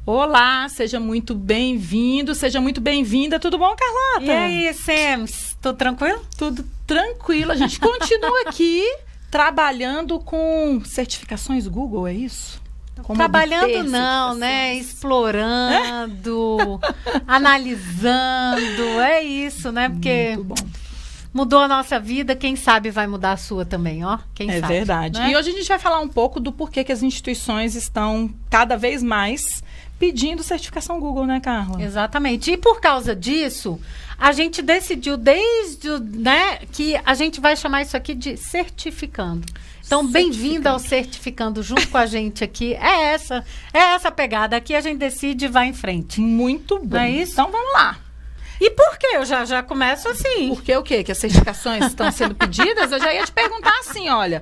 Olá, seja muito bem-vindo, seja muito bem-vinda. Tudo bom, Carlota? E aí, Sems? Tudo tranquilo? Tudo tranquilo. A gente continua aqui trabalhando com certificações Google, é isso? Como trabalhando não, né? Explorando, analisando, é isso, né? Porque muito bom. Mudou a nossa vida, quem sabe vai mudar a sua também, ó. Quem sabe, verdade. Né? E hoje a gente vai falar um pouco do porquê que as instituições estão cada vez mais pedindo certificação Google, né, Carla? Exatamente. E por causa disso, a gente decidiu que a gente vai chamar isso aqui de certificando. Então, bem-vindo ao Certificando junto com a gente aqui. É essa pegada. Aqui a gente decide e vai em frente. Muito bom. Não é isso? Então, vamos lá. E por quê? Eu já começo assim. Porque o quê? Que as certificações estão sendo pedidas? Eu já ia te perguntar assim, olha,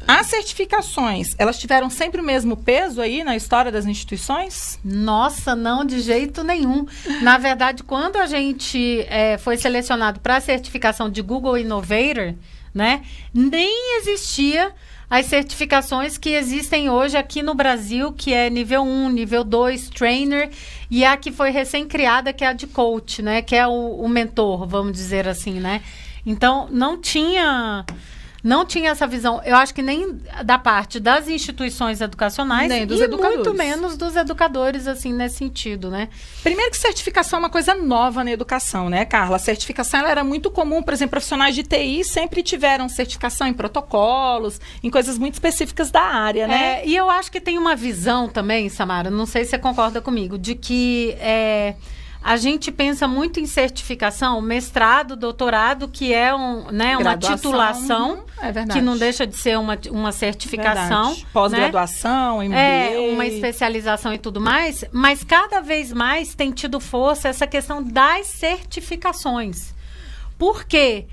as certificações, elas tiveram sempre o mesmo peso aí na história das instituições? Nossa, não, de jeito nenhum. Na verdade, quando a gente foi selecionado para a certificação de Google Innovator, né, nem existia as certificações que existem hoje aqui no Brasil, que é nível 1, nível 2, trainer, e a que foi recém-criada, que é a de coach, né? Que é o mentor, vamos dizer assim, né? Então, não tinha essa visão, eu acho que nem da parte das instituições educacionais, nem dos educadores. Muito menos dos educadores, assim, nesse sentido, né? Primeiro que certificação é uma coisa nova na educação, né, Carla? A certificação ela era muito comum, por exemplo, profissionais de TI sempre tiveram certificação em protocolos, em coisas muito específicas da área, né? E eu acho que tem uma visão também, Samara, não sei se você concorda comigo, de que a gente pensa muito em certificação, mestrado, doutorado, que é uma titulação, que não deixa de ser uma certificação. Pós-graduação, MBA. Uma especialização e tudo mais, mas cada vez mais tem tido força essa questão das certificações. Por quê?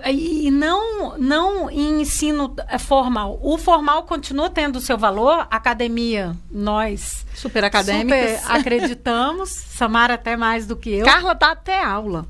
E não em ensino formal. O formal continua tendo o seu valor. Academia, nós super acadêmicas, super acreditamos. Samara até mais do que eu. Carla dá até aula.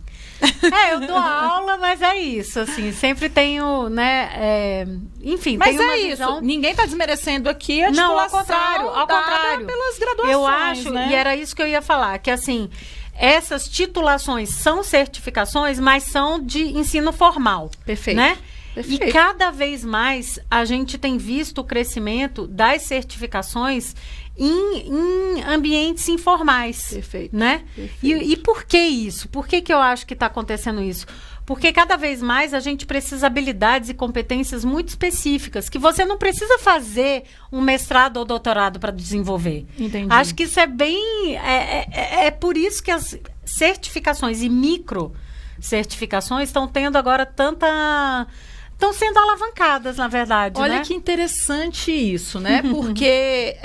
Eu dou aula, mas é isso, assim, sempre tenho, né, enfim, mas tem uma visão... isso, ninguém está desmerecendo aqui a titulação. Não, ao contrário, pelas graduações, eu acho, né? E era isso que eu ia falar, que assim, essas titulações são certificações, mas são de ensino formal. Perfeito. Né? Perfeito. E cada vez mais a gente tem visto o crescimento das certificações em ambientes informais. Perfeito. Né? Perfeito. E por que isso? Por que eu acho que está acontecendo isso? Porque cada vez mais a gente precisa de habilidades e competências muito específicas, que você não precisa fazer um mestrado ou doutorado para desenvolver. Entendi. Acho que isso é bem... É por isso que as certificações e micro certificações estão tendo agora estão sendo alavancadas, na verdade. Olha, né? Que interessante isso, né? Porque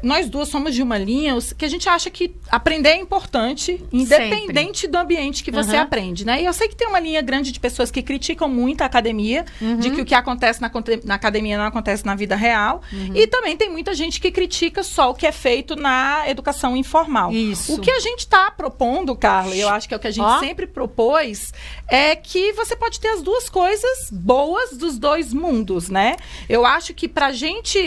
nós duas somos de uma linha que a gente acha que aprender é importante, independente sempre do ambiente que você aprende, né? E eu sei que tem uma linha grande de pessoas que criticam muito a academia, de que o que acontece na academia não acontece na vida real. E também tem muita gente que critica só o que é feito na educação informal. Isso. O que a gente está propondo, Carla, e eu acho que é o que a gente sempre propôs, é que você pode ter as duas coisas boas dos dois mundos, né? Eu acho que pra gente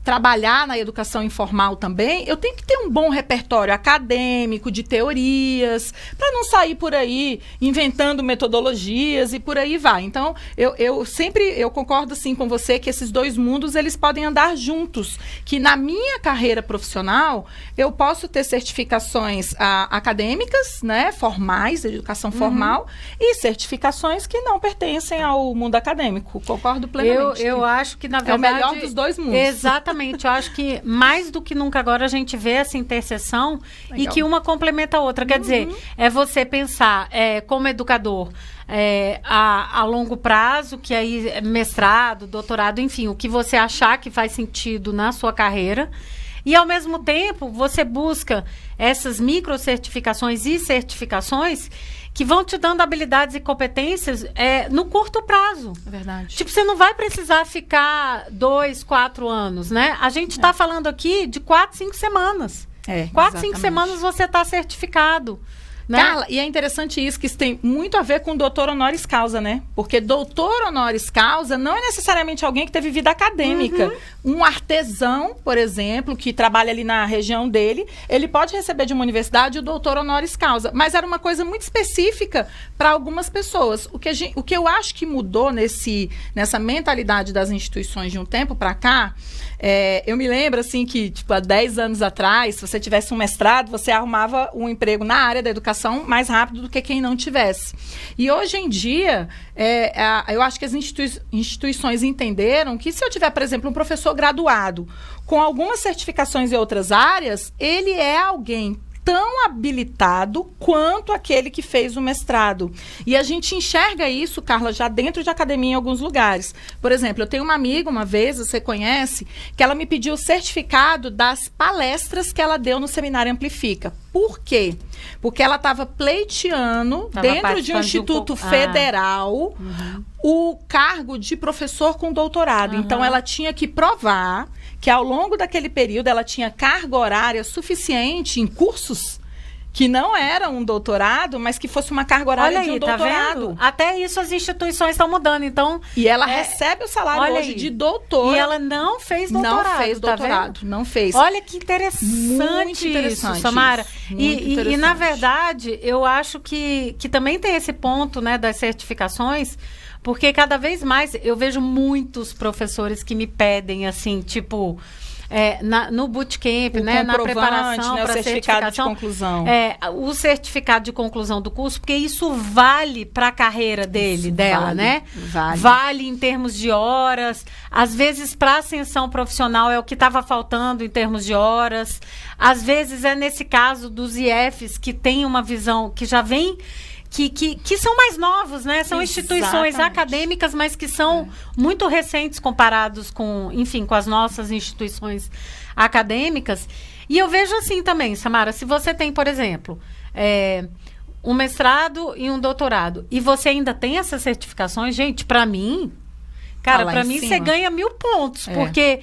trabalhar na educação informal também, eu tenho que ter um bom repertório acadêmico, de teorias, para não sair por aí inventando metodologias e por aí vai. Então, eu concordo sim com você que esses dois mundos, eles podem andar juntos, que na minha carreira profissional, eu posso ter certificações acadêmicas, né, formais, de educação formal, e certificações que não pertencem ao mundo acadêmico. Concordo plenamente. Eu acho que, na verdade... É o melhor dos dois mundos. Exatamente. Eu acho que mais do que nunca agora a gente vê essa interseção e que uma complementa a outra. Quer dizer, é você pensar como educador a longo prazo, que aí é mestrado, doutorado, enfim, o que você achar que faz sentido na sua carreira. E, ao mesmo tempo, você busca essas microcertificações e certificações que vão te dando habilidades e competências no curto prazo. É verdade. Tipo, você não vai precisar ficar 2, 4 anos, né? A gente está falando aqui de 4, 5 semanas. 4, 5 semanas você está certificado. Né? Carla, e é interessante isso, que isso tem muito a ver com doutor honoris causa, né? Porque doutor honoris causa não é necessariamente alguém que teve vida acadêmica. Um artesão, por exemplo, que trabalha ali na região dele, ele pode receber de uma universidade o doutor honoris causa. Mas era uma coisa muito específica para algumas pessoas. O que eu acho que mudou nessa mentalidade das instituições de um tempo para cá, eu me lembro, assim, que, tipo, há 10 anos atrás, se você tivesse um mestrado, você arrumava um emprego na área da educação mais rápido do que quem não tivesse. E hoje em dia, eu acho que as instituições entenderam que se eu tiver, por exemplo, um professor graduado com algumas certificações em outras áreas, ele é alguém tão habilitado quanto aquele que fez o mestrado. E a gente enxerga isso, Carla, já dentro de academia em alguns lugares. Por exemplo, eu tenho uma amiga, uma vez, você conhece, que ela me pediu o certificado das palestras que ela deu no Seminário Amplifica. Por quê? Porque ela estava pleiteando, dentro de um instituto federal, o cargo de professor com doutorado. Então, ela tinha que provar que ao longo daquele período ela tinha carga horária suficiente em cursos que não eram um doutorado, mas que fosse uma carga horária de um doutorado. Tá, até isso as instituições estão mudando, então... E ela recebe o salário hoje de doutora. E ela não fez doutorado. Não fez doutorado, não fez. Olha que interessante, muito interessante isso, Samara. E, na verdade, eu acho que também tem esse ponto, né, das certificações, porque cada vez mais eu vejo muitos professores que me pedem, assim, tipo... no bootcamp, né, na preparação para certificação, de conclusão. O certificado de conclusão do curso, porque isso vale para a carreira dela, né? Vale em termos de horas, às vezes para ascensão profissional é o que estava faltando em termos de horas, às vezes é nesse caso dos IFs que tem uma visão que já vem... Que são mais novos, né? São instituições acadêmicas, mas que são muito recentes comparados com, enfim, com as nossas instituições acadêmicas. E eu vejo assim também, Samara, se você tem, por exemplo, um mestrado e um doutorado, e você ainda tem essas certificações, gente, para mim, cara, para mim você ganha 1000 pontos, porque...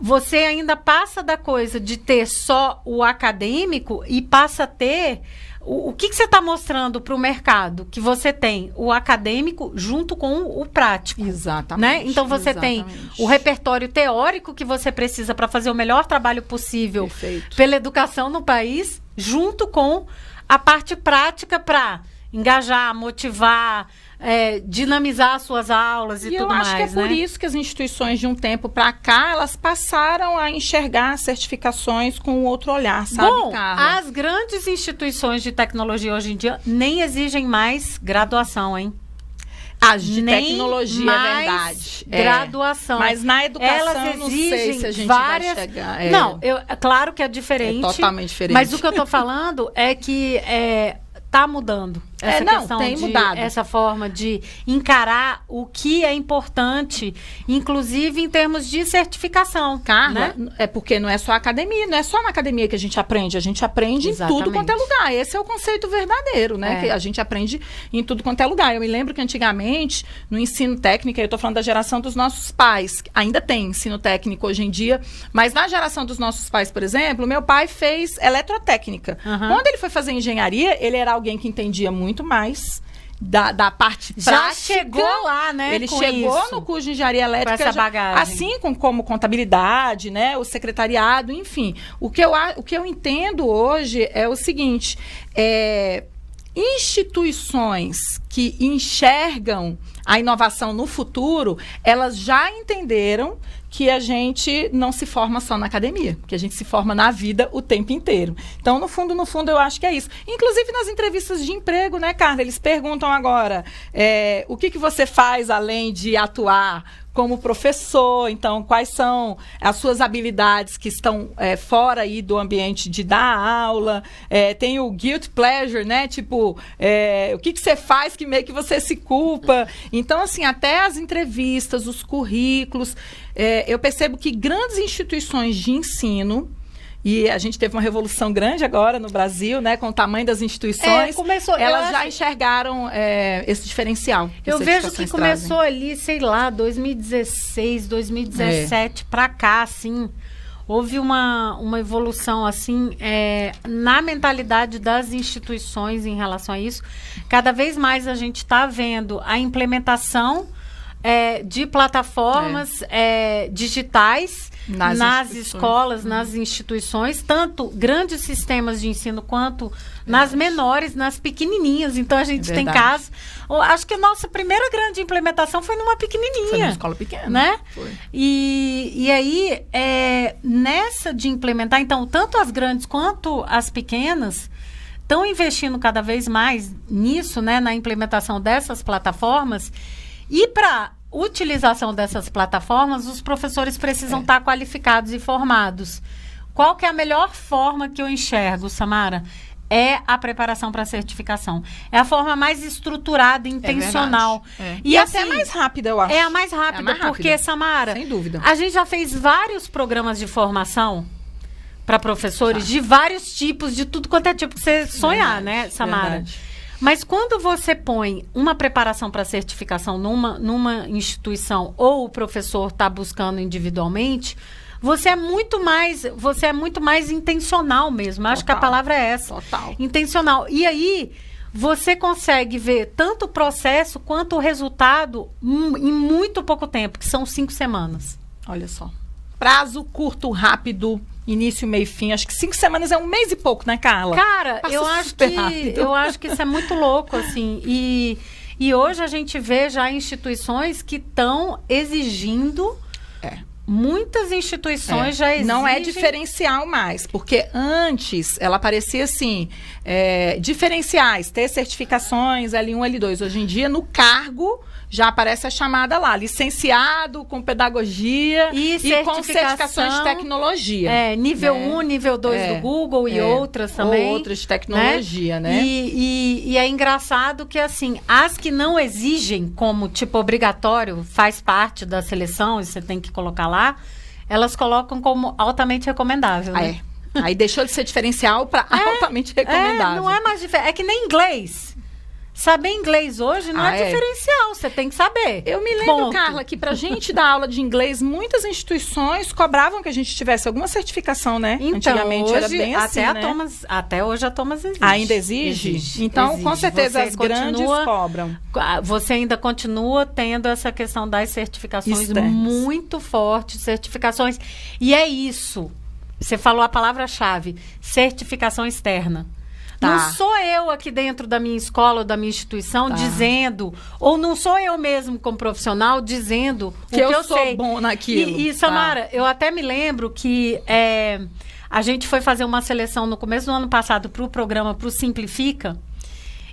você ainda passa da coisa de ter só o acadêmico e passa a ter... O que você está mostrando para o mercado? Que você tem o acadêmico junto com o prático. Exatamente. Né? Então, você tem o repertório teórico que você precisa para fazer o melhor trabalho possível pela educação no país, junto com a parte prática para engajar, motivar, dinamizar as suas aulas e tudo mais. Eu acho que é por isso que as instituições de um tempo para cá, elas passaram a enxergar certificações com outro olhar, sabe, Carla? As grandes instituições de tecnologia hoje em dia nem exigem mais graduação, hein? As de tecnologia, é verdade. Graduação. Mas na educação, elas exigem não sei se a gente várias... vai chegar. Não, claro que é diferente. É totalmente diferente. Mas o que eu estou falando é que... está mudando essa questão tem mudado. Essa forma de encarar o que é importante, inclusive em termos de certificação. Carla, né? é porque não é só academia, não é só na academia que a gente aprende em tudo quanto é lugar. Esse é o conceito verdadeiro, né? Que a gente aprende em tudo quanto é lugar. Eu me lembro que antigamente, no ensino técnico, eu estou falando da geração dos nossos pais, ainda tem ensino técnico hoje em dia, mas na geração dos nossos pais, por exemplo, meu pai fez eletrotécnica. Quando ele foi fazer engenharia, ele era alguém que entendia muito mais da parte prática. Já chegou lá, né? Ele chegou no curso de engenharia elétrica, com essa bagagem. Assim como contabilidade, né? O secretariado, enfim. O que eu entendo hoje é o seguinte: instituições que enxergam a inovação no futuro, elas já entenderam que a gente não se forma só na academia, que a gente se forma na vida o tempo inteiro. Então, no fundo, eu acho que é isso. Inclusive, nas entrevistas de emprego, né, Carla? Eles perguntam agora, o que você faz além de atuar como professor? Então, quais são as suas habilidades que estão fora aí do ambiente de dar aula? Tem o guilt pleasure, né? Tipo, o que você faz que meio que você se culpa? Então, assim, até as entrevistas, os currículos, eu percebo que grandes instituições de ensino, e a gente teve uma revolução grande agora no Brasil, né, com o tamanho das instituições, elas já enxergaram esse diferencial. Eu vejo que começou ali, sei lá, 2016, 2017 para cá, assim, houve uma evolução assim na mentalidade das instituições em relação a isso. Cada vez mais a gente está vendo a implementação de plataformas digitais nas escolas, nas instituições, tanto grandes sistemas de ensino quanto nas menores, nas pequenininhas. Então, a gente tem casos... Acho que a nossa primeira grande implementação foi numa pequenininha. Foi numa escola pequena. Né? Foi. E aí, nessa de implementar, então, tanto as grandes quanto as pequenas estão investindo cada vez mais nisso, né, na implementação dessas plataformas. E para utilização dessas plataformas, os professores precisam estar qualificados e formados. Qual que é a melhor forma que eu enxergo, Samara? É a preparação para a certificação. É a forma mais estruturada, intencional. E assim, até mais rápida, eu acho. É a mais rápida, porque, Samara, sem dúvida, a gente já fez vários programas de formação para professores de vários tipos, de tudo quanto é tipo que você sonhar, né, Samara? Verdade. Mas quando você põe uma preparação para certificação numa instituição ou o professor está buscando individualmente, você é muito mais intencional mesmo. Total. Acho que a palavra é essa. Total. Intencional. E aí você consegue ver tanto o processo quanto o resultado em muito pouco tempo, que são 5 semanas. Olha só. Prazo curto, rápido, início, meio e fim. Acho que 5 semanas é um mês e pouco, né, Carla? Cara, eu acho que isso é muito louco, assim. E hoje a gente vê já instituições que estão exigindo. Muitas instituições já exigem... Não é diferencial mais, porque antes ela parecia assim, diferenciais, ter certificações, L1, L2. Hoje em dia, no cargo, já aparece a chamada lá, licenciado com pedagogia e com certificações de tecnologia. Nível 1, nível 2 do Google e outras também. Outras de tecnologia, né? E é engraçado que, assim, as que não exigem como, tipo, obrigatório, faz parte da seleção e você tem que colocar lá, elas colocam como altamente recomendável, né? Aí deixou de ser diferencial para altamente recomendável. Não é mais diferente. É que nem inglês. Saber inglês hoje não é diferencial, você tem que saber. Eu me lembro, Carla, que pra gente dar aula de inglês, muitas instituições cobravam que a gente tivesse alguma certificação, né? Então, antigamente hoje, era bem assim, até hoje a Thomas exige. Ainda exige? Então, com certeza, as grandes cobram. Você ainda continua tendo essa questão das certificações externas, muito fortes, certificações. E é isso. Você falou a palavra-chave, certificação externa. Não sou eu aqui dentro da minha escola ou da minha instituição dizendo, ou não sou eu mesmo como profissional dizendo que eu sou sei. Bom naquilo. E Samara, eu até me lembro que a gente foi fazer uma seleção no começo do ano passado para o programa, para o Simplifica,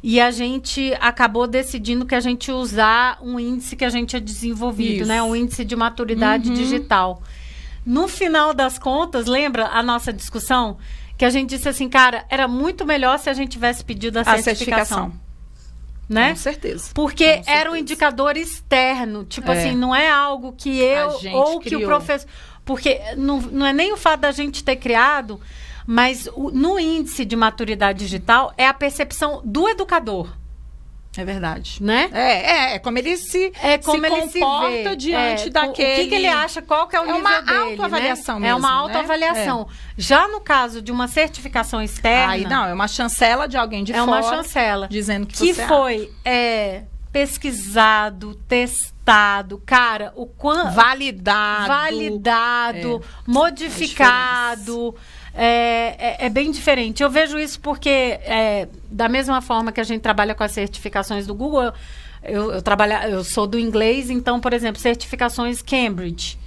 e a gente acabou decidindo que a gente ia usar um índice que a gente tinha desenvolvido, né? Um índice de maturidade digital. No final das contas, lembra a nossa discussão? Que a gente disse assim, cara, era muito melhor se a gente tivesse pedido a certificação. Né? Com certeza. Porque era um indicador externo. Tipo assim, não é algo que eu ou que o professor... Porque não é nem o fato da gente ter criado, mas no índice de maturidade digital é a percepção do educador. É verdade. Né? É como ele se comporta diante daquele... O que ele acha, qual que é o nível dele. É uma autoavaliação mesmo, É uma autoavaliação. Já no caso de uma certificação externa... Aí não, é uma chancela de alguém de fora. É uma chancela. Dizendo que você foi pesquisado, testado, cara, o quanto... Validado, modificado... É bem diferente. Eu vejo isso porque, da mesma forma que a gente trabalha com as certificações do Google, eu sou do inglês, então, por exemplo, certificações Cambridge,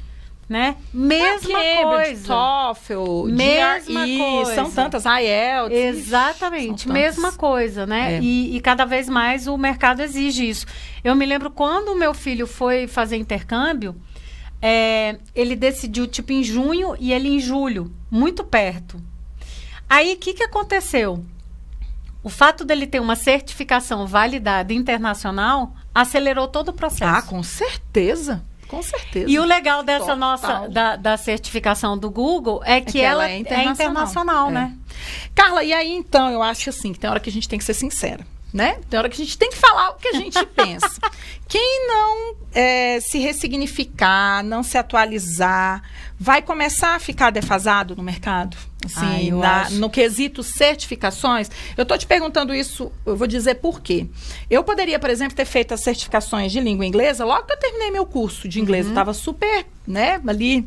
né? Mesma coisa. TOEFL, mesma coisa. São tantas, IELTS. Exatamente, mesma coisa, né? E cada vez mais o mercado exige isso. Eu me lembro quando o meu filho foi fazer intercâmbio, ele decidiu, tipo, em junho e ele em julho, muito perto. Aí, o que aconteceu? O fato dele ter uma certificação validada internacional acelerou todo o processo. Com certeza. Com certeza. E o legal dessa nossa, da certificação do Google é que ela é internacional, né? Carla, e aí, então, eu acho assim, que tem hora que a gente tem que ser sincera. né? Tem hora que a gente tem que falar o que a gente pensa. Quem não se ressignificar, não se atualizar, vai começar a ficar defasado no mercado. Assim, no quesito certificações. Eu estou te perguntando isso, eu vou dizer por quê. Eu poderia, por exemplo, ter feito as certificações de língua inglesa logo que eu terminei meu curso de inglês. Eu estava super, né, ali...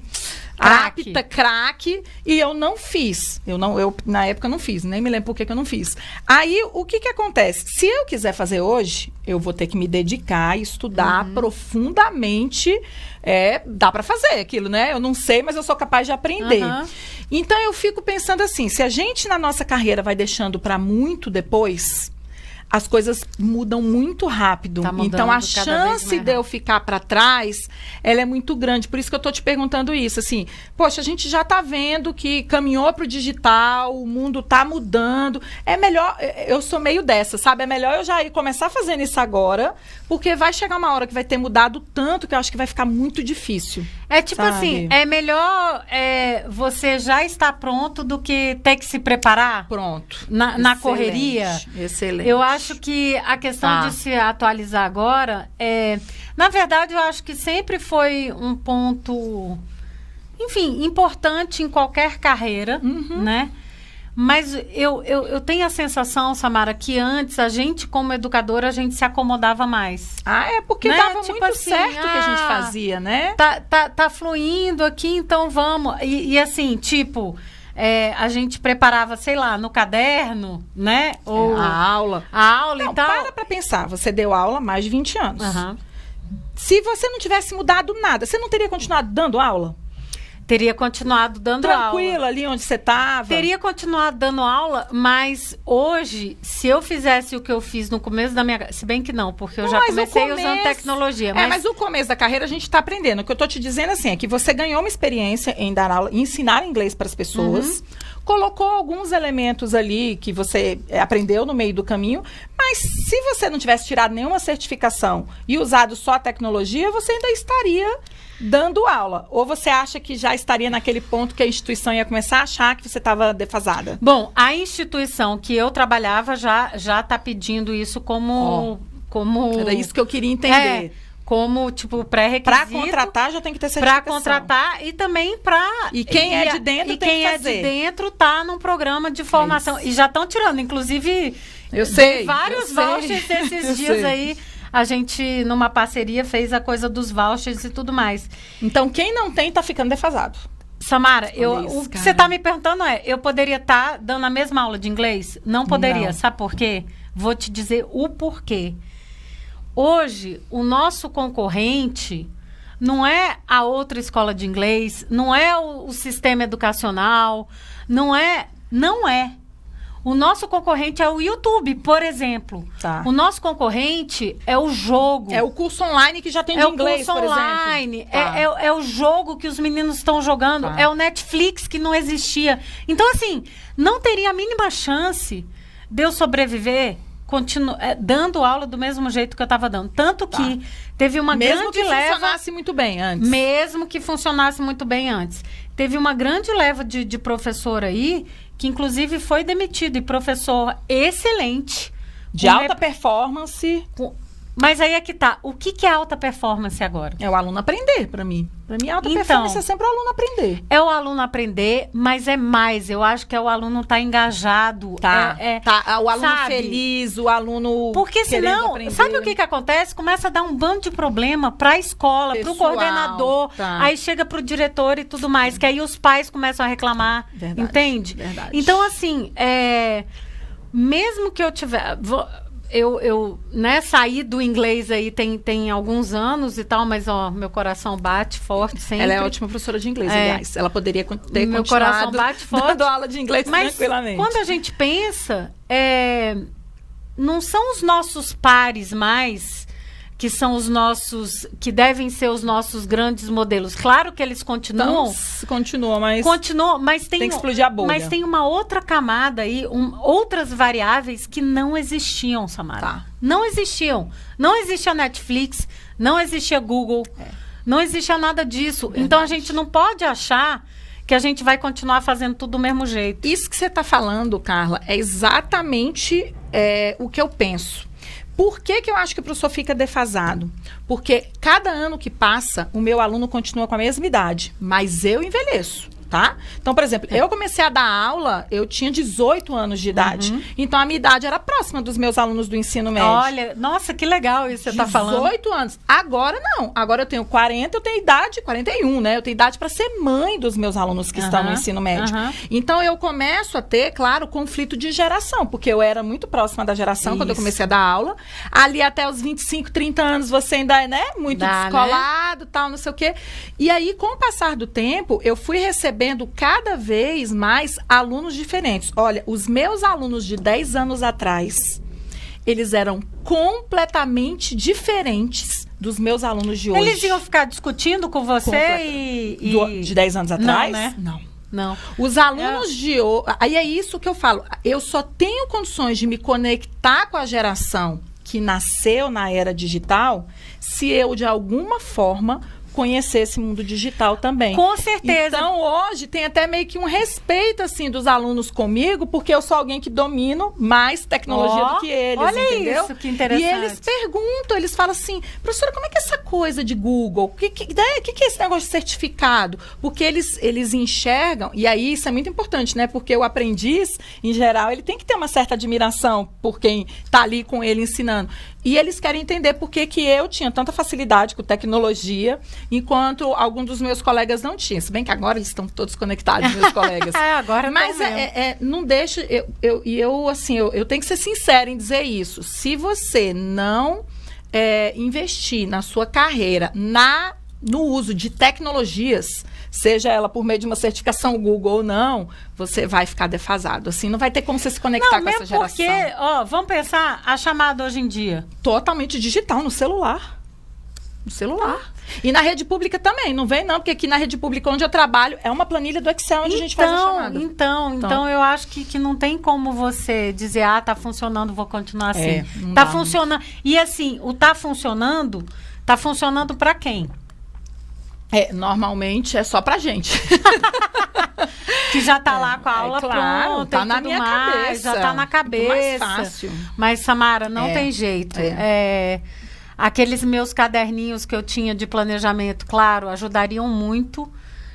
apta, craque, e eu não fiz. Eu na época não fiz, nem me lembro por que eu não fiz. Aí, o que acontece? Se eu quiser fazer hoje, eu vou ter que me dedicar e estudar profundamente. Dá para fazer aquilo, né? Eu não sei, mas eu sou capaz de aprender. Então, eu fico pensando assim, se a gente na nossa carreira vai deixando para muito depois... as coisas mudam muito rápido. Então, a chance de eu ficar para trás, ela é muito grande. Por isso que eu estou te perguntando isso. Assim, poxa, a gente já está vendo que caminhou para o digital, o mundo está mudando. É melhor, eu sou meio dessa, sabe? É melhor eu já ir começar fazendo isso agora, porque vai chegar uma hora que vai ter mudado tanto que eu acho que vai ficar muito difícil. É tipo assim, é melhor você já estar pronto do que ter que se preparar? Pronto. Na correria? Excelente. Eu acho que a questão de se atualizar agora na verdade, eu acho que sempre foi um ponto, enfim, importante em qualquer carreira, né? Mas eu tenho a sensação, Samara, que antes a gente, como educadora, a gente se acomodava mais. Porque né? dava tipo muito assim, certo o que a gente fazia, né? Tá fluindo aqui, então vamos. E assim, tipo... a gente preparava, sei lá, no caderno, né? Ou a aula. E tal. Para pensar. Você deu aula há mais de 20 anos. Se você não tivesse mudado nada, você não teria continuado dando aula? Teria continuado dando aula. Tranquila, ali onde você estava? Teria continuado dando aula, mas hoje, se eu fizesse o que eu fiz no começo da minha... Se bem que não, porque eu já comecei usando tecnologia. Mas o começo da carreira a gente está aprendendo. O que eu estou te dizendo assim, é que você ganhou uma experiência em dar aula, em ensinar inglês para as pessoas, colocou alguns elementos ali que você aprendeu no meio do caminho, mas se você não tivesse tirado nenhuma certificação e usado só a tecnologia, você ainda estaria... dando aula. Ou você acha que já estaria naquele ponto que a instituição ia começar a achar que você estava defasada? Bom, a instituição que eu trabalhava já está pedindo isso como... Era isso que eu queria entender. Como, tipo, pré-requisito. Para contratar, já tem que ter certificação. Para contratar e também para... E quem é de dentro tem que fazer. E quem é de dentro está num programa de formação. E já estão tirando. Inclusive, eu sei, vários vouchers esses dias aí... A gente, numa parceria, fez a coisa dos vouchers e tudo mais. Então, quem não tem, tá ficando defasado. Samara, o que você tá me perguntando eu poderia estar dando a mesma aula de inglês? Não poderia. Não. Sabe por quê? Vou te dizer o porquê. Hoje, o nosso concorrente não é a outra escola de inglês, não é o sistema educacional, não é. O nosso concorrente é o YouTube, por exemplo. O nosso concorrente é o jogo. É o curso online que já tem de inglês, por exemplo. É o curso online. É o jogo que os meninos estão jogando. É o Netflix que não existia. Então, assim, não teria a mínima chance de eu sobreviver dando aula do mesmo jeito que eu estava dando. Tanto que teve uma grande leva... Mesmo que funcionasse muito bem antes. Mesmo que funcionasse muito bem antes. Teve uma grande leva de professor aí... que inclusive foi demitido, e professor excelente. De alta performance. Mas aí é que tá. O que é alta performance agora? É o aluno aprender, para mim. Para mim, alta performance é sempre o aluno aprender. É o aluno aprender, mas é mais. Eu acho que é o aluno estar engajado. O aluno feliz, o aluno porque senão, aprender. Sabe o que acontece? Começa a dar um bando de problema para a escola, para o coordenador, aí chega para o diretor e tudo mais, que aí os pais começam a reclamar. Verdade, entende? Verdade. Então, assim, mesmo que eu tiver... Eu saí do inglês aí tem alguns anos e tal, mas meu coração bate forte sempre. Ela é ótima professora de inglês, aliás. Ela poderia ter meu coração bate forte, dando aula de inglês mas tranquilamente. Quando a gente pensa, não são os nossos pares mais que são os nossos, que devem ser os nossos grandes modelos. Claro que eles continuam. Continuam, mas tem que explodir a bolha. Mas tem uma outra camada aí, outras variáveis que não existiam, Samara. Não existiam. Não existia Netflix, não existia Google, não existia nada disso. Verdade. Então a gente não pode achar que a gente vai continuar fazendo tudo do mesmo jeito. Isso que você está falando, Carla, é exatamente o que eu penso. Por que eu acho que o professor fica defasado? Porque cada ano que passa, o meu aluno continua com a mesma idade, mas eu envelheço. Tá? Então, por exemplo, eu comecei a dar aula, eu tinha 18 anos de idade. Então, a minha idade era próxima dos meus alunos do ensino médio. Olha, nossa, que legal isso que você tá falando. 18 anos. Agora, não. Agora eu tenho 40, eu tenho idade, 41, né? Eu tenho idade para ser mãe dos meus alunos que estão no ensino médio. Então, eu começo a ter, claro, conflito de geração, porque eu era muito próxima da geração quando eu comecei a dar aula. Ali até os 25, 30 anos, você ainda é, né? Muito descolado, tal, não sei o quê. E aí, com o passar do tempo, eu fui recebendo cada vez mais alunos diferentes. Olha, os meus alunos de 10 anos atrás, eles eram completamente diferentes dos meus alunos de hoje. Eles iam ficar discutindo com você de 10 anos atrás? Não, né? Não. Os alunos de hoje... Aí é isso que eu falo. Eu só tenho condições de me conectar com a geração que nasceu na era digital se eu, de alguma forma, conhecer esse mundo digital também. Com certeza. Então, hoje, tem até meio que um respeito, assim, dos alunos comigo, porque eu sou alguém que domino mais tecnologia do que eles, entendeu? Isso, que interessante. E eles perguntam, eles falam assim, professora, como é que é essa coisa de Google? O que é esse negócio de certificado? Porque eles enxergam, e aí isso é muito importante, né? Porque o aprendiz, em geral, ele tem que ter uma certa admiração por quem está ali com ele ensinando. E eles querem entender por que eu tinha tanta facilidade com tecnologia, enquanto alguns dos meus colegas não tinham. Se bem que agora eles estão todos conectados, meus colegas. Agora mas não deixa... Eu tenho que ser sincera em dizer isso. Se você não investir na sua carreira, no uso de tecnologias, seja ela por meio de uma certificação Google ou não, você vai ficar defasado. Assim, não vai ter como você se conectar com essa geração. Porque, vamos pensar, a chamada hoje em dia. Totalmente digital, no celular. No celular. E na rede pública também, não vem não, porque aqui na rede pública onde eu trabalho é uma planilha do Excel onde a gente faz a chamada. Então eu acho que não tem como você dizer, tá funcionando, vou continuar assim. Tá funcionando. E assim, o tá funcionando para quem? Normalmente é só pra gente. Que já tá lá com a aula pronta, tá na minha cabeça. Já tá na cabeça. Muito mais fácil. Mas, Samara, não tem jeito. Aqueles meus caderninhos que eu tinha de planejamento, claro, ajudariam muito,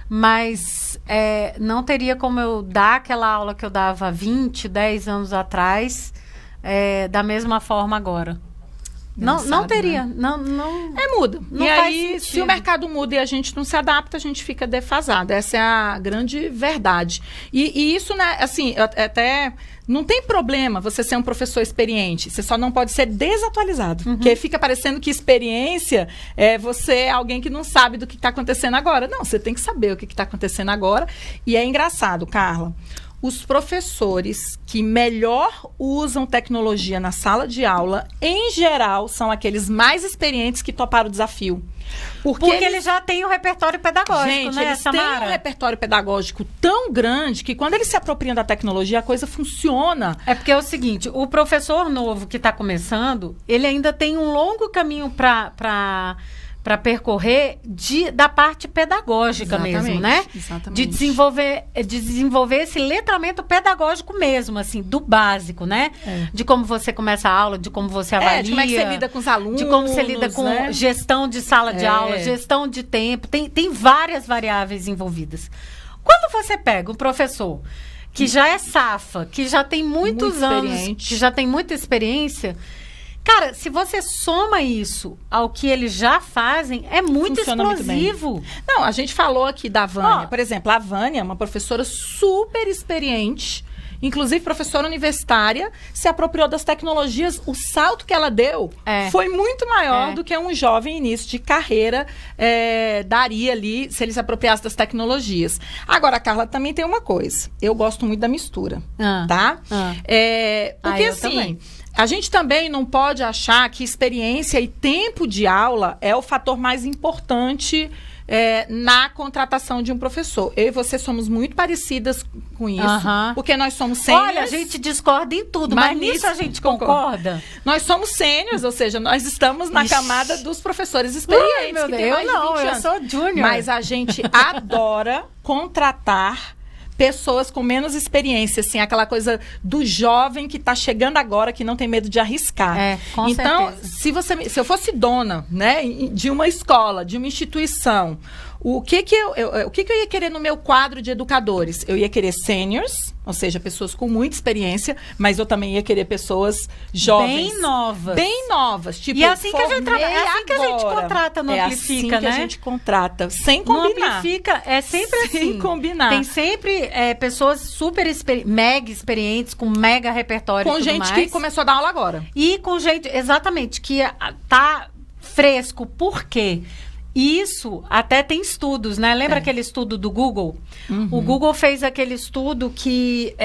mas não teria como eu dar aquela aula que eu dava 10 anos atrás, da mesma forma agora. Não teria. Né? Não, muda. Não e faz aí, sentido. Se o mercado muda e a gente não se adapta, a gente fica defasado. Essa é a grande verdade. E isso, né, assim, até não tem problema você ser um professor experiente. Você só não pode ser desatualizado. Porque fica parecendo que experiência é você alguém que não sabe do que está acontecendo agora. Não, você tem que saber o que está acontecendo agora. E é engraçado, Carla. Os professores que melhor usam tecnologia na sala de aula, em geral, são aqueles mais experientes que toparam o desafio. Porque eles já têm um repertório pedagógico, gente, né, eles Samara? têm um repertório pedagógico tão grande que quando eles se apropriam da tecnologia, a coisa funciona. É porque é o seguinte, o professor novo que está começando, ele ainda tem um longo caminho para percorrer da parte pedagógica mesmo, né? Exatamente. De desenvolver esse letramento pedagógico mesmo, assim, do básico, né? De como você começa a aula, de como você avalia. De como é que você lida com os alunos, de como você lida com gestão de sala de aula, gestão de tempo. Tem várias variáveis envolvidas. Quando você pega um professor que já é safa, que já tem muitos anos, que já tem muita experiência... Cara, se você soma isso ao que eles já fazem, é muito explosivo. Muito bem. Não, a gente falou aqui da Vânia. Por exemplo, a Vânia é uma professora super experiente, inclusive professora universitária, se apropriou das tecnologias. O salto que ela deu foi muito maior do que um jovem início de carreira daria ali se ele se apropriasse das tecnologias. Agora, Carla, também tem uma coisa. Eu gosto muito da mistura, tá? Porque assim... Também. A gente também não pode achar que experiência e tempo de aula é o fator mais importante na contratação de um professor. Eu e você somos muito parecidas com isso, porque nós somos sêniors. Olha, a gente discorda em tudo, mas nisso a gente concorda. Nós somos sêniors, ou seja, nós estamos na camada dos professores experientes. Meu Deus, eu sou júnior. Mas a gente adora contratar pessoas com menos experiência, assim, aquela coisa do jovem que está chegando agora, que não tem medo de arriscar. Com então, certeza. se eu fosse dona, né, de uma escola, de uma instituição, o que eu ia querer no meu quadro de educadores? Eu ia querer seniors, ou seja, pessoas com muita experiência, mas eu também ia querer pessoas jovens. Bem novas. Tipo, e é assim que a gente trabalha, é assim que a gente contrata no Amplifica, assim né? que a gente contrata, sem combinar. No Amplifica é sempre assim. Sem combinar. Tem sempre pessoas super mega experientes, com mega repertório com e tudo gente mais. Que começou a dar aula agora. E com gente, exatamente, que tá fresco. Por quê? Isso até tem estudos, né? Lembra aquele estudo do Google? O Google fez aquele estudo que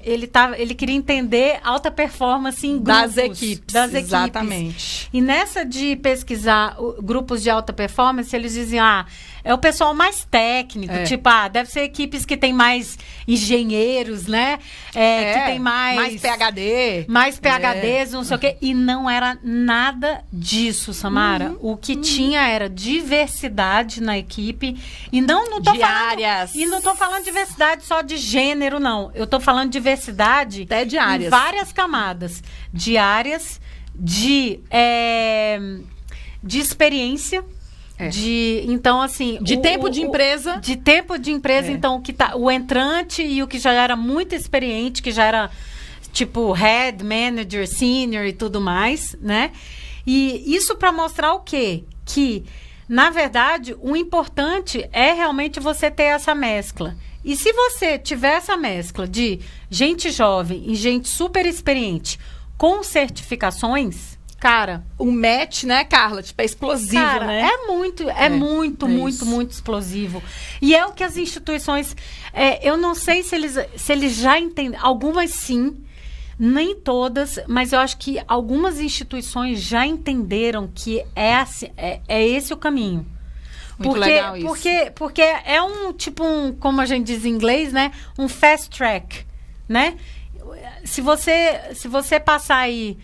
ele queria entender alta performance em grupos. Das equipes. Exatamente. E nessa de pesquisar grupos de alta performance, eles diziam, é o pessoal mais técnico, tipo, deve ser equipes que tem mais engenheiros, né? Que tem mais PhD. Mais PhDs, não sei o quê. E não era nada disso, Samara. O que tinha era diversidade na equipe. E não tô áreas. E não tô falando diversidade só de gênero, não. Eu tô falando diversidade até de áreas. Em várias camadas. De áreas, de experiência. Então, assim... De tempo de empresa. De tempo de empresa, então, o entrante e o que já era muito experiente, que já era, tipo, head, manager, senior e tudo mais, né? E isso para mostrar o quê? Que, na verdade, o importante é realmente você ter essa mescla. E se você tiver essa mescla de gente jovem e gente super experiente com certificações... Cara, o match, né, Carla? Tipo, é explosivo, cara, né? É muito explosivo. E é o que as instituições... eu não sei se eles já entendem. Algumas sim, nem todas, mas eu acho que algumas instituições já entenderam que é esse o caminho. Muito legal isso. Porque é como a gente diz em inglês, né? Um fast track, né? Se você passar aí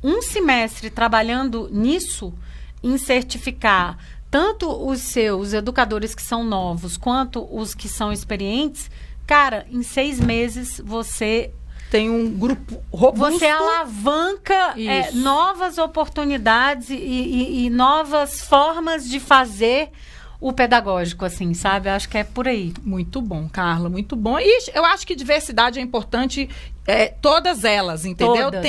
um semestre trabalhando nisso, em certificar tanto os seus educadores que são novos, quanto os que são experientes, cara, em 6 meses você... Tem um grupo robusto. Você alavanca novas oportunidades e novas formas de fazer o pedagógico, assim, sabe? Acho que é por aí. Muito bom, Carla, muito bom. E eu acho que diversidade é importante, todas elas, entendeu? Todas.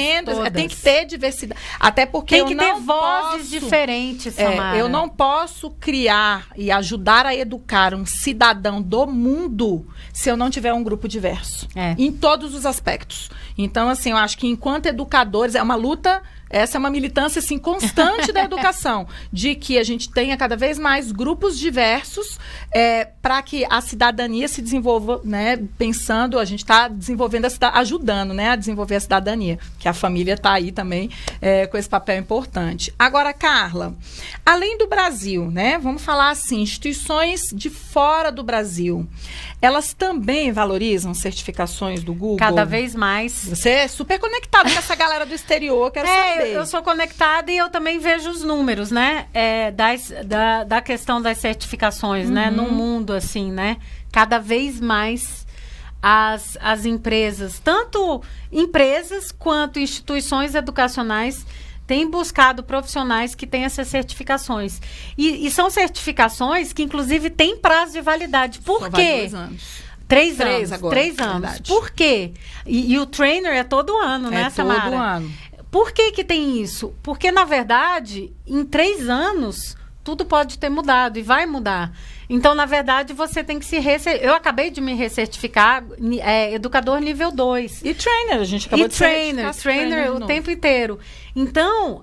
Tem que ter diversidade. Até porque tem que ter vozes diferentes, Samara. Eu não posso criar e ajudar a educar um cidadão do mundo se eu não tiver um grupo diverso. Em todos os aspectos. Então, assim, eu acho que enquanto educadores, é uma luta... Essa é uma militância, assim, constante da educação, de que a gente tenha cada vez mais grupos diversos para que a cidadania se desenvolva, né? Pensando, a gente está desenvolvendo, ajudando, né, a desenvolver a cidadania, que a família está aí também com esse papel importante. Agora, Carla, além do Brasil, né, vamos falar assim, instituições de fora do Brasil, elas também valorizam certificações do Google? Cada vez mais. Você é super conectado com essa galera do exterior, quero saber. Eu sou conectada e eu também vejo os números, né? Da questão das certificações, né? No mundo, assim, né? Cada vez mais as empresas, tanto empresas quanto instituições educacionais, têm buscado profissionais que têm essas certificações. E são certificações que, inclusive, têm prazo de validade. Por quê? 2 anos. 3 anos. Agora, 3 anos. verdade. Por quê? E o trainer é todo ano, né, Samara? Todo ano. Por que tem isso? Porque, na verdade, em 3 anos, tudo pode ter mudado e vai mudar. Então, na verdade, você tem que eu acabei de me recertificar educador nível 2. E trainer, a gente acabou de trainer o tempo inteiro. Então,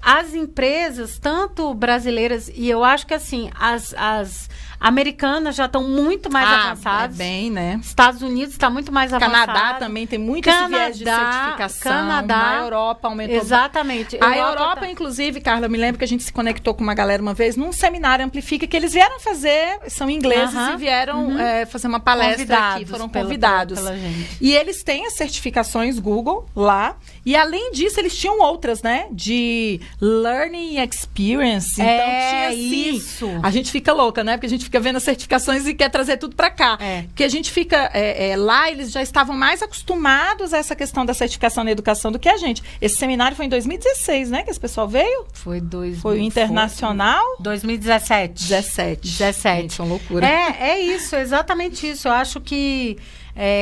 as empresas, tanto brasileiras, e eu acho que assim, as americanas já estão muito mais avançadas. Bem, né? Estados Unidos está muito mais avançado. Canadá também tem muito esse viés de certificação. Na Europa aumentou. Exatamente. A Europa, inclusive, Carla, eu me lembro que a gente se conectou com uma galera uma vez num seminário Amplifica, que eles vieram fazer, são ingleses, e vieram fazer uma palestra aqui, foram convidados. Pela gente. E eles têm as certificações Google lá, e além disso, eles tinham outras, né? De Learning Experience. Então, tinha assim, isso. A gente fica louca, né? Porque a gente fica vendo as certificações e quer trazer tudo para cá. Porque a gente fica... lá, eles já estavam mais acostumados a essa questão da certificação na educação do que a gente. Esse seminário foi em 2016, né? Que esse pessoal veio? Foi o internacional? 2017. 17. Foi uma loucura. É isso, exatamente isso. Eu acho que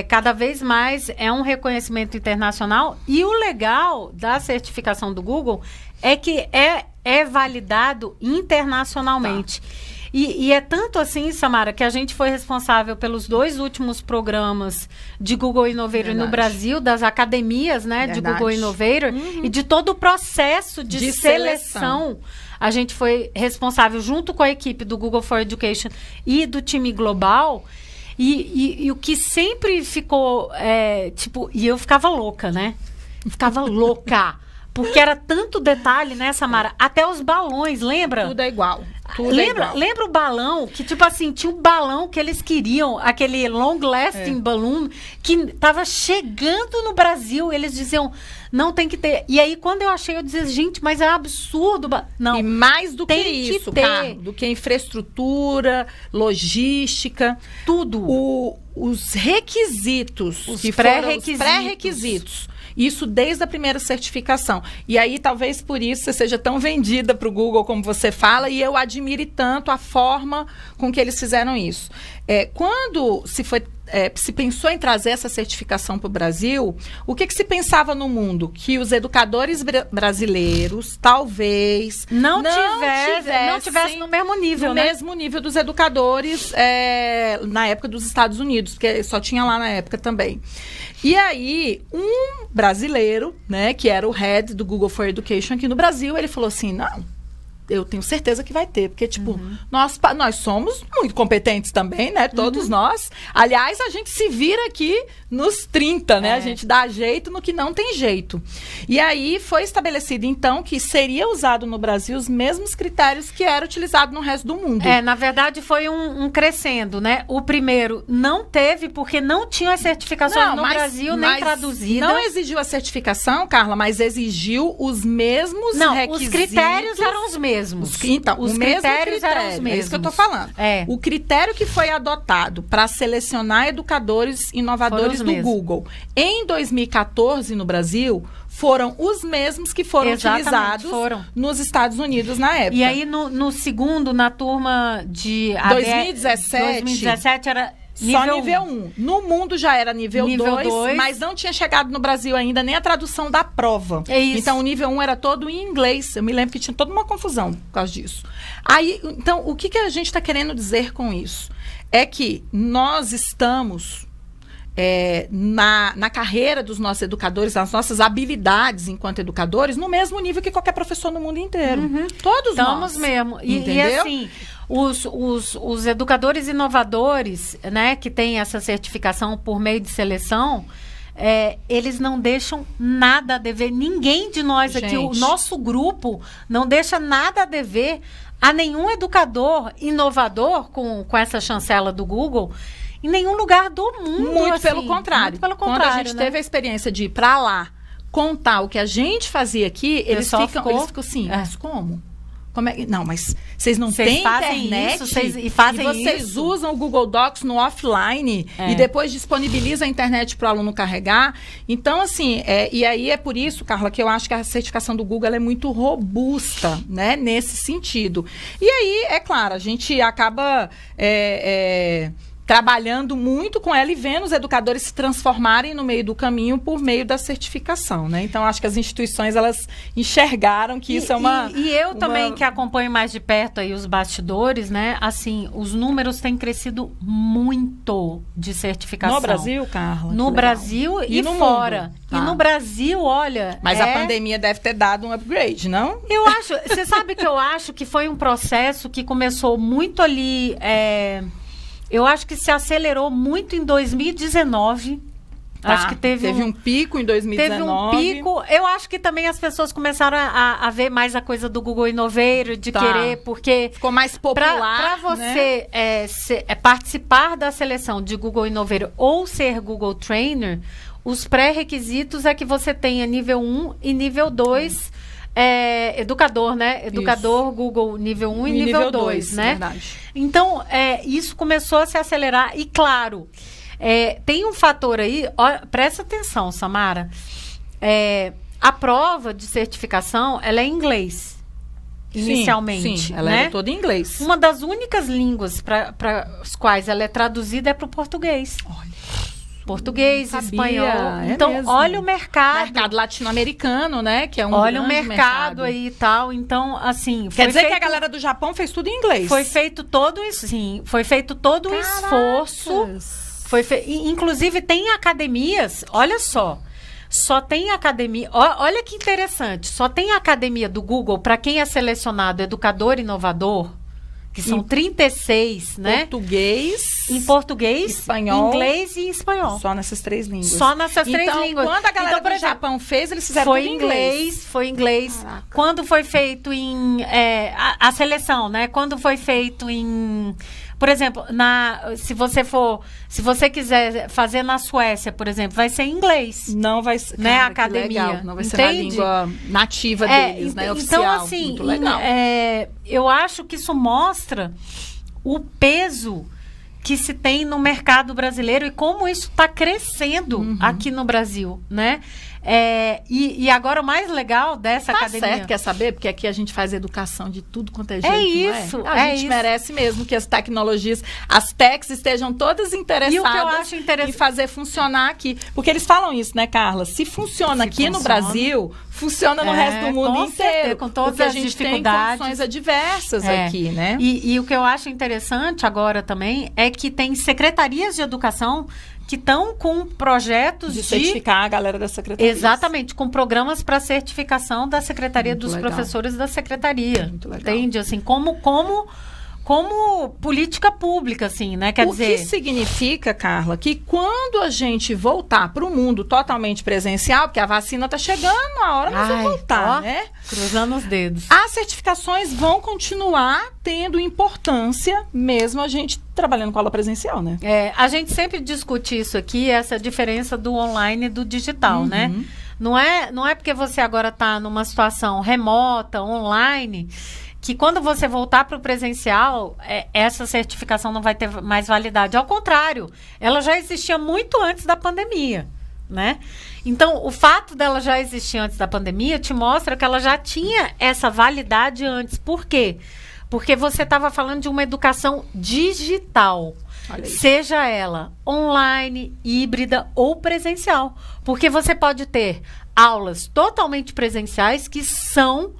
cada vez mais é um reconhecimento internacional. E o legal da certificação do Google é que é validado internacionalmente. Tá. E é tanto assim, Samara, que a gente foi responsável pelos 2 últimos programas de Google Innovator no Brasil, das academias, né, de Google Innovator, e de todo o processo de seleção. A gente foi responsável, junto com a equipe do Google for Education e do time global. E o que sempre ficou, e eu ficava louca, né? Ficava louca. Porque era tanto detalhe, né, Samara? Até os balões, lembra? Tudo é igual. Lembra o balão? Que, tipo assim, tinha um balão que eles queriam, aquele long-lasting balloon, que estava chegando no Brasil. Eles diziam, não tem que ter. E aí, quando eu achei, eu dizia, gente, mas é absurdo. Não. E mais do que isso, Carla, do que infraestrutura, logística. Tudo. Os requisitos. Os pré-requisitos. Isso desde a primeira certificação. E aí, talvez por isso, você seja tão vendida para o Google como você fala, e eu admire tanto a forma com que eles fizeram isso. Quando se pensou em trazer essa certificação para o Brasil, o que se pensava no mundo? Que os educadores brasileiros, talvez, não tivessem no mesmo nível, no mesmo nível dos educadores na época dos Estados Unidos, porque só tinha lá na época também. E aí, um brasileiro, né, que era o head do Google for Education aqui no Brasil, ele falou assim, não, eu tenho certeza que vai ter, porque, tipo, nós somos muito competentes também, né, todos nós. Aliás, a gente se vira aqui nos 30, né, a gente dá jeito no que não tem jeito. E aí, foi estabelecido, então, que seria usado no Brasil os mesmos critérios que era utilizado no resto do mundo. Na verdade, foi um crescendo, né? O primeiro não teve, porque não tinha as certificações no Brasil, nem traduzida. Não exigiu a certificação, Carla, mas exigiu os mesmos requisitos. Os critérios eram os mesmos. Então, os critérios eram os mesmos. É isso que eu estou falando. O critério que foi adotado para selecionar educadores inovadores do Google em 2014 no Brasil foram os mesmos que foram utilizados nos Estados Unidos na época. E aí, no segundo, na turma de 2017 era só nível 1. No mundo já era nível 2, mas não tinha chegado no Brasil ainda nem a tradução da prova. Então, o nível 1 era todo em inglês. Eu me lembro que tinha toda uma confusão por causa disso. Aí, então, o que a gente está querendo dizer com isso? É que nós estamos... na carreira dos nossos educadores, nas nossas habilidades enquanto educadores, no mesmo nível que qualquer professor no mundo inteiro. Todos nós. Estamos mesmo. E assim, os educadores inovadores, né, que têm essa certificação por meio de seleção, eles não deixam nada a dever. Ninguém de nós aqui, o nosso grupo, não deixa nada a dever a nenhum educador inovador com essa chancela do Google, em nenhum lugar do mundo. Muito pelo contrário. Quando a gente teve a experiência de ir para lá contar o que a gente fazia aqui, eles ficam assim, mas como? Não, mas vocês não têm internet e vocês usam o Google Docs no offline e depois disponibilizam a internet para o aluno carregar. Então, assim, e aí é por isso, Carla, que eu acho que a certificação do Google é muito robusta, né, nesse sentido. E aí, é claro, a gente acaba trabalhando muito com ela e vendo os educadores se transformarem no meio do caminho por meio da certificação, né? Então, acho que as instituições, elas enxergaram que isso é uma... E eu também, que acompanho mais de perto aí os bastidores, né? Assim, os números têm crescido muito de certificação. No Brasil, Carla? No Brasil e no fora. Mundo. Tá. E no Brasil, olha... Mas a pandemia deve ter dado um upgrade, não? Eu acho... Você sabe que eu acho que foi um processo que começou muito ali... Eu acho que se acelerou muito em 2019. Tá. Acho que teve um pico em 2019. Teve um pico. Eu acho que também as pessoas começaram a ver mais a coisa do Google Innovator, de querer, porque... Ficou mais popular, para você participar da seleção de Google Innovator ou ser Google Trainer, os pré-requisitos é que você tenha nível 1 e nível 2... educador, né? Educador, isso. Google nível 1 e nível 2, né? Verdade. Então, isso começou a se acelerar. E, claro, tem um fator aí... Presta atenção, Samara. A prova de certificação, ela é em inglês, inicialmente. Sim, ela é toda em inglês. Uma das únicas línguas para as quais ela é traduzida é para o português. Olha. Português, espanhol. Então, mesmo. Olha o mercado. Mercado latino-americano, né? Que é um olha grande o mercado aí e tal. Então, assim... Quer dizer que a galera do Japão fez tudo em inglês. Foi feito todo isso, sim. Foi feito todo o esforço. Inclusive, tem academias... Olha só tem academia... Olha que interessante. Só tem academia do Google para quem é selecionado educador inovador... que são 36, né? Em português, espanhol, inglês e espanhol. Só nessas 3 línguas. Só nessas 3 línguas. Quando a galera do Japão fez, eles fizeram tudo em inglês. Foi inglês. Caraca. Quando foi feito em... a seleção, né? Quando foi feito em... Por exemplo, se você quiser fazer na Suécia, por exemplo, vai ser em inglês. Não vai ser, né? A academia. Legal. Não vai ser na língua nativa deles, né? Oficial. Então, assim, muito legal. Eu acho que isso mostra o peso que se tem no mercado brasileiro e como isso está crescendo aqui no Brasil, né? E agora o mais legal dessa academia... certo, quer saber? Porque aqui a gente faz educação de tudo quanto é jeito, isso, não é? A gente merece mesmo que as tecnologias, as techs estejam todas interessadas e o que eu acho em fazer funcionar aqui. Porque eles falam isso, né, Carla? Se funciona aqui no Brasil, funciona no resto do mundo inteiro. Certeza, com todas as dificuldades. Porque a gente tem condições adversas aqui, né? E o que eu acho interessante agora também é que tem secretarias de educação que estão com projetos de certificar a galera da secretaria. Exatamente, com programas para certificação da secretaria dos professores da secretaria. Muito legal. Entende? Assim, como política pública, assim, né? Quer dizer... O que significa, Carla, que quando a gente voltar para o mundo totalmente presencial, porque a vacina está chegando, a hora nós vamos voltar, né? Cruzando os dedos. As certificações vão continuar tendo importância, mesmo a gente trabalhando com aula presencial, né? A gente sempre discute isso aqui, essa diferença do online e do digital, né? Não é porque você agora está numa situação remota, online... que quando você voltar para o presencial, essa certificação não vai ter mais validade. Ao contrário, ela já existia muito antes da pandemia, né? Então, o fato dela já existir antes da pandemia te mostra que ela já tinha essa validade antes. Por quê? Porque você estava falando de uma educação digital. Seja ela online, híbrida ou presencial. Porque você pode ter aulas totalmente presenciais que são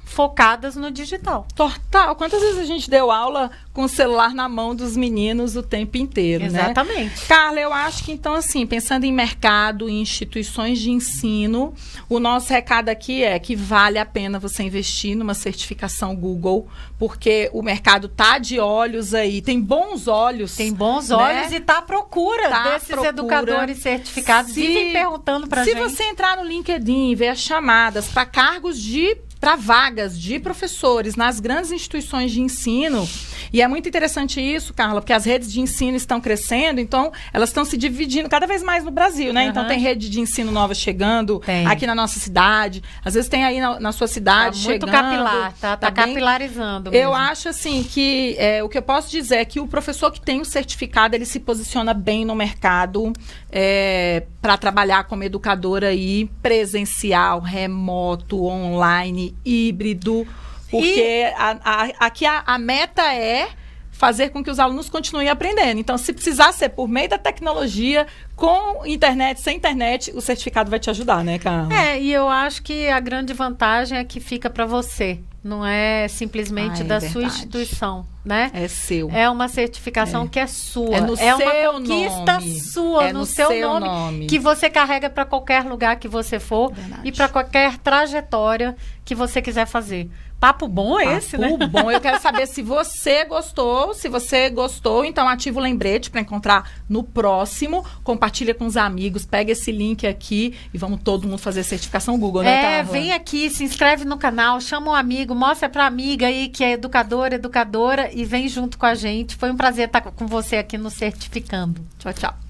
focadas no digital. Total. Quantas vezes a gente deu aula com o celular na mão dos meninos o tempo inteiro, Exatamente. Né? Carla, eu acho que, então, assim, pensando em mercado, em instituições de ensino, o nosso recado aqui é que vale a pena você investir numa certificação Google, porque o mercado tá de olhos aí, tem bons olhos. Tem bons olhos, né? E tá à procura desses educadores certificados. Vivem perguntando pra gente. Se você entrar no LinkedIn e ver as chamadas para cargos para vagas de professores nas grandes instituições de ensino. E é muito interessante isso, Carla, porque as redes de ensino estão crescendo, então elas estão se dividindo cada vez mais no Brasil, né? Então tem rede de ensino nova chegando aqui na nossa cidade. Às vezes tem aí na sua cidade chegando. Muito capilar, tá capilarizando mesmo. Eu acho, assim, que o que eu posso dizer é que o professor que tem o certificado, ele se posiciona bem no mercado para trabalhar como educador aí presencial, remoto, online, híbrido, porque aqui a meta é fazer com que os alunos continuem aprendendo. Então, se precisar ser por meio da tecnologia, com internet, sem internet, o certificado vai te ajudar, né, Carla? E eu acho que a grande vantagem é que fica para você, não é simplesmente da sua instituição, né? É seu. É uma certificação que é sua. É no uma seu conquista nome. sua, É no seu nome, que você carrega para qualquer lugar que você for e para qualquer trajetória que você quiser fazer. Papo bom esse, né? Papo bom. Eu quero saber se você gostou. Se você gostou, então ativa o lembrete para encontrar no próximo. Compartilha com os amigos. Pega esse link aqui e vamos todo mundo fazer certificação Google, né, Carla? Vem aqui, se inscreve no canal, chama um amigo, mostra pra amiga aí que é educadora e vem junto com a gente. Foi um prazer estar com você aqui no Certificando. Tchau, tchau.